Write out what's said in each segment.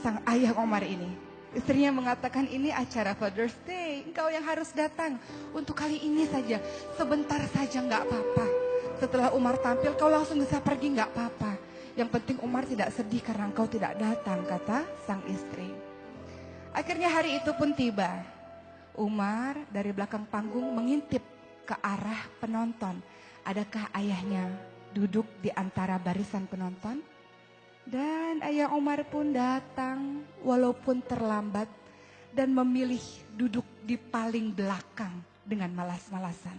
sang ayah Umar ini. Istrinya mengatakan, ini acara Father's Day, engkau yang harus datang. Untuk kali ini saja, sebentar saja gak apa-apa. Setelah Umar tampil, kau langsung bisa pergi gak apa-apa. Yang penting Umar tidak sedih karena engkau tidak datang, kata sang istri. Akhirnya hari itu pun tiba. Umar dari belakang panggung mengintip ke arah penonton. Adakah ayahnya duduk di antara barisan penonton? Dan ayah Umar pun datang walaupun terlambat dan memilih duduk di paling belakang dengan malas-malasan.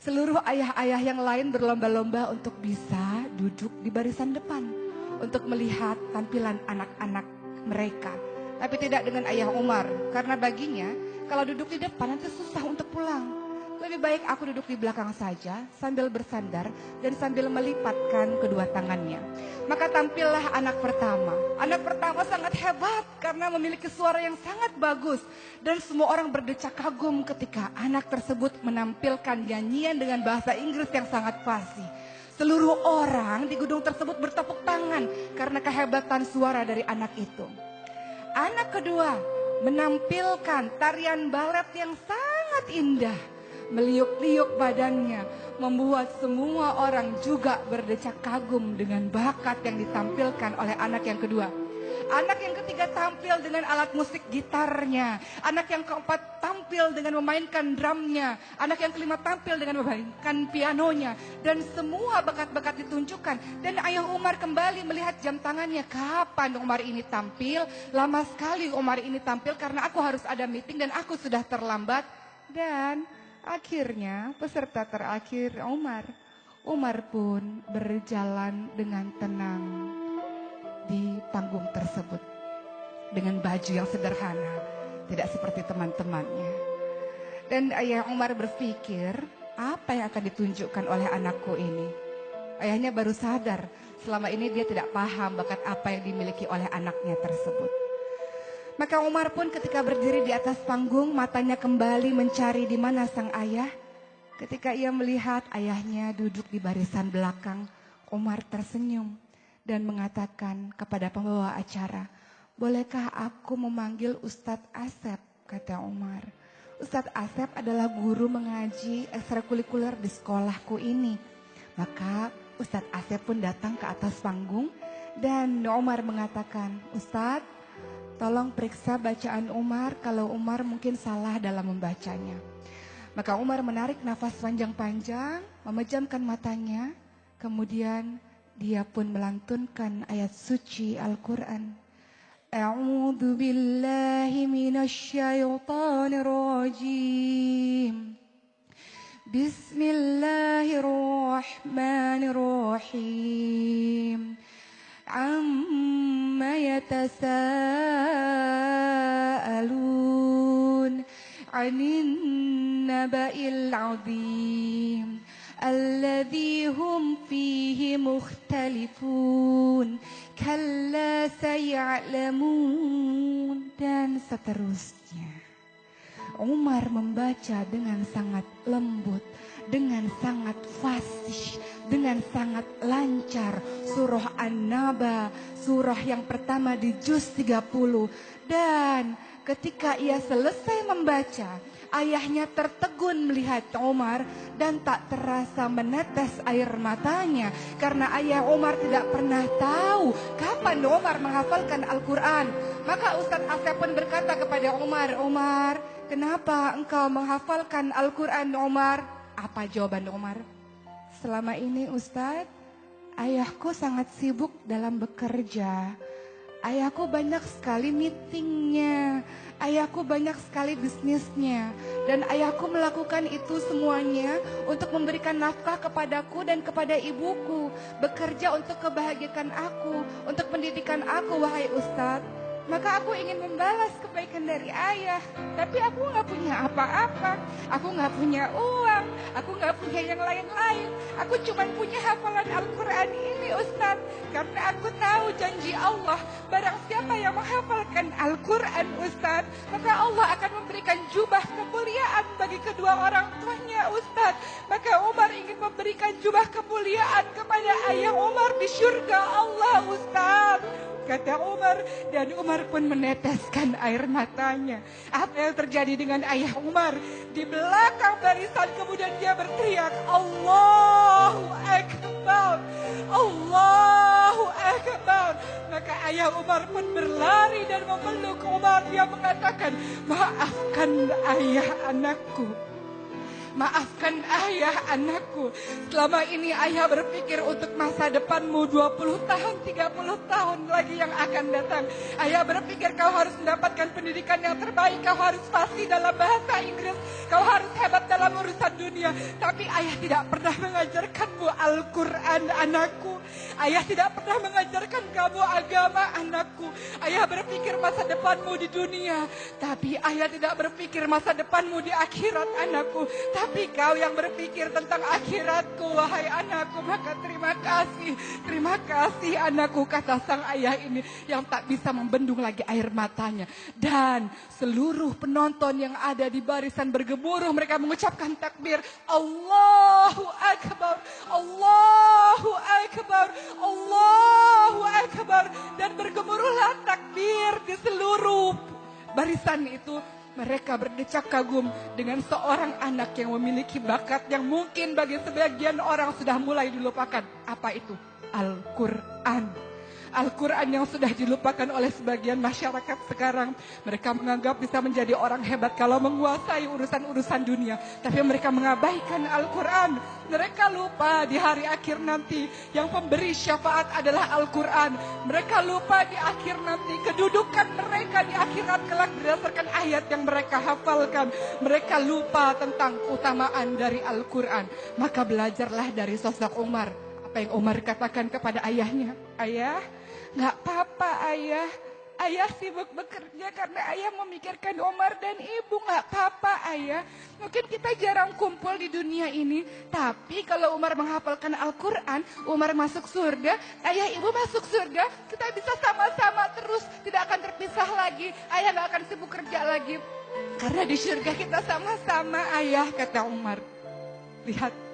Seluruh ayah-ayah yang lain berlomba-lomba untuk bisa duduk di barisan depan untuk melihat tampilan anak-anak mereka. Tapi tidak dengan ayah Umar, karena baginya kalau duduk di depan nanti susah untuk pulang. Lebih baik aku duduk di belakang saja sambil bersandar dan sambil melipatkan kedua tangannya. Maka tampillah anak pertama. Anak pertama sangat hebat karena memiliki suara yang sangat bagus. Dan semua orang berdecak kagum ketika anak tersebut menampilkan nyanyian dengan bahasa Inggris yang sangat fasih. Seluruh orang di gedung tersebut bertepuk tangan karena kehebatan suara dari anak itu. Anak kedua menampilkan tarian balet yang sangat indah. Meliuk-liuk badannya membuat semua orang juga berdecak kagum dengan bakat yang ditampilkan oleh anak yang kedua. Anak yang ketiga tampil dengan alat musik gitarnya. Anak yang keempat tampil dengan memainkan drumnya. Anak yang kelima tampil dengan memainkan pianonya. Dan semua bakat-bakat ditunjukkan. Dan ayah Umar kembali melihat jam tangannya. Kapan Umar ini tampil? Lama sekali Umar ini tampil karena aku harus ada meeting dan aku sudah terlambat. Dan akhirnya peserta terakhir Umar pun berjalan dengan tenang di panggung tersebut dengan baju yang sederhana, tidak seperti teman-temannya. Dan ayah Umar berpikir, apa yang akan ditunjukkan oleh anakku ini? Ayahnya baru sadar, selama ini dia tidak paham bakat apa yang dimiliki oleh anaknya tersebut. Maka Umar pun ketika berdiri di atas panggung, matanya kembali mencari di mana sang ayah. Ketika ia melihat ayahnya duduk di barisan belakang, Umar tersenyum dan mengatakan kepada pembawa acara, bolehkah aku memanggil Ustadz Asep, kata Umar. Ustadz Asep adalah guru mengaji ekstrakurikuler di sekolahku ini. Maka Ustadz Asep pun datang ke atas panggung dan Umar mengatakan, Ustadz, tolong periksa bacaan Umar kalau Umar mungkin salah dalam membacanya. Maka Umar menarik nafas panjang-panjang, memejamkan matanya, kemudian dia pun melantunkan ayat suci Al-Quran. A'udzu billahi minasy syaithanir rajim. Bismillahirrahmanirrahim. Amma yatasaalun 'anil naba'il 'adzim. الذي هم فيه مختلفون كلا سيعلمون dan seterusnya. Umar membaca dengan sangat lembut, dengan sangat fasih, dengan sangat lancar surah An-Naba, surah yang pertama di juz 30. Dan ketika ia selesai membaca, ayahnya tertegun melihat Umar dan tak terasa menetes air matanya karena ayah Umar tidak pernah tahu kapan Umar menghafalkan Al-Quran. Maka Ustadz Asep pun berkata kepada Umar, Umar, kenapa engkau menghafalkan Al-Quran Umar? Apa jawaban Umar? Selama ini Ustadz, ayahku sangat sibuk dalam bekerja. Ayahku banyak sekali meetingnya, ayahku banyak sekali bisnisnya. Dan ayahku melakukan itu semuanya untuk memberikan nafkah kepadaku dan kepada ibuku. Bekerja untuk kebahagiaan aku, untuk pendidikan aku, wahai Ustadz. Maka aku ingin membalas kebaikan dari ayah. Tapi aku gak punya apa-apa. Aku gak punya uang. Aku gak punya yang lain-lain. Aku cuma punya hafalan Al-Quran ini Ustadz. Karena aku tahu janji Allah. Barang siapa yang menghafalkan Al-Quran, Ustaz, maka Allah akan memberikan jubah kemuliaan bagi kedua orang tuanya, Ustaz. Maka Umar ingin memberikan jubah kemuliaan kepada ayah Umar di surga Allah, Ustaz. Kata Umar, dan Umar pun meneteskan air matanya. Apa yang terjadi dengan ayah Umar? Di belakang barisan kemudian dia berteriak, Allahu Akbar, Allahu Akbar. Maka ayah Umar pun berlari dan memeluk Umar. Dia mengatakan, maafkan ayah anakku. Maafkan ayah anakku. Selama ini ayah berpikir untuk masa depanmu 20 tahun, 30 tahun lagi yang akan datang. Ayah berpikir kau harus mendapatkan pendidikan yang terbaik. Kau harus fasih dalam bahasa Inggris. Kau harus hebat dalam urusan dunia. Tapi ayah tidak pernah mengajarkanmu Al-Quran, anakku. Ayah tidak pernah mengajarkan kamu agama, anakku. Ayah berpikir masa depanmu di dunia. Tapi ayah tidak berpikir masa depanmu di akhirat, anakku. Tapi kau yang berpikir tentang akhiratku, wahai anakku, maka terima kasih anakku, kata sang ayah ini yang tak bisa membendung lagi air matanya. Dan seluruh penonton yang ada di barisan bergemuruh, mereka mengucapkan takbir, Allahu Akbar, Allahu Akbar, Allahu Akbar. Dan bergemuruhlah takbir di seluruh barisan itu. Mereka berdecak kagum dengan seorang anak yang memiliki bakat yang mungkin bagi sebagian orang sudah mulai dilupakan. Apa itu? Al-Quran. Al-Quran yang sudah dilupakan oleh sebagian masyarakat sekarang. Mereka menganggap bisa menjadi orang hebat kalau menguasai urusan-urusan dunia. Tapi mereka mengabaikan Al-Quran. Mereka lupa di hari akhir nanti yang pemberi syafaat adalah Al-Quran. Mereka lupa di akhir nanti kedudukan mereka di akhirat kelak berdasarkan ayat yang mereka hafalkan. Mereka lupa tentang keutamaan dari Al-Quran. Maka belajarlah dari sosok Umar. Apa yang Umar katakan kepada ayahnya? Ayah, gak apa-apa ayah. Ayah sibuk bekerja karena ayah memikirkan Umar dan ibu. Gak apa-apa ayah. Mungkin kita jarang kumpul di dunia ini. Tapi kalau Umar menghafalkan Al-Quran, Umar masuk surga, ayah ibu masuk surga. Kita bisa sama-sama terus, tidak akan terpisah lagi. Ayah gak akan sibuk kerja lagi. Karena di surga kita sama-sama ayah, kata Umar. Lihat,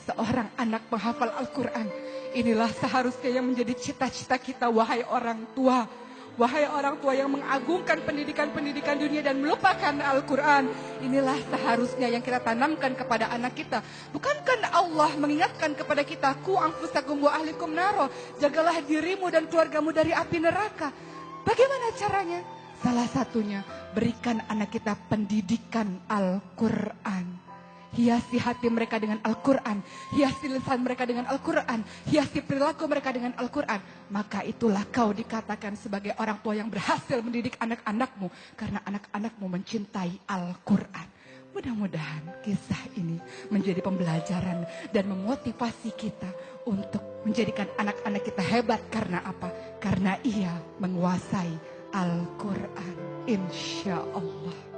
seorang anak menghafal Al-Quran. Inilah seharusnya yang menjadi cita-cita kita, wahai orang tua. Wahai orang tua yang mengagungkan pendidikan-pendidikan dunia dan melupakan Al-Quran. Inilah seharusnya yang kita tanamkan kepada anak kita. Bukankah Allah mengingatkan kepada kita, Ku anfusakum wa ahlikum naro. Jagalah dirimu dan keluargamu dari api neraka. Bagaimana caranya? Salah satunya, berikan anak kita pendidikan Al-Quran. Hiasi hati mereka dengan Al-Quran. Hiasi lisan mereka dengan Al-Quran. Hiasi perilaku mereka dengan Al-Quran. Maka itulah kau dikatakan sebagai orang tua yang berhasil mendidik anak-anakmu. Karena anak-anakmu mencintai Al-Quran. Mudah-mudahan kisah ini menjadi pembelajaran dan memotivasi kita untuk menjadikan anak-anak kita hebat. Karena apa? Karena ia menguasai Al-Quran. Insya Allah.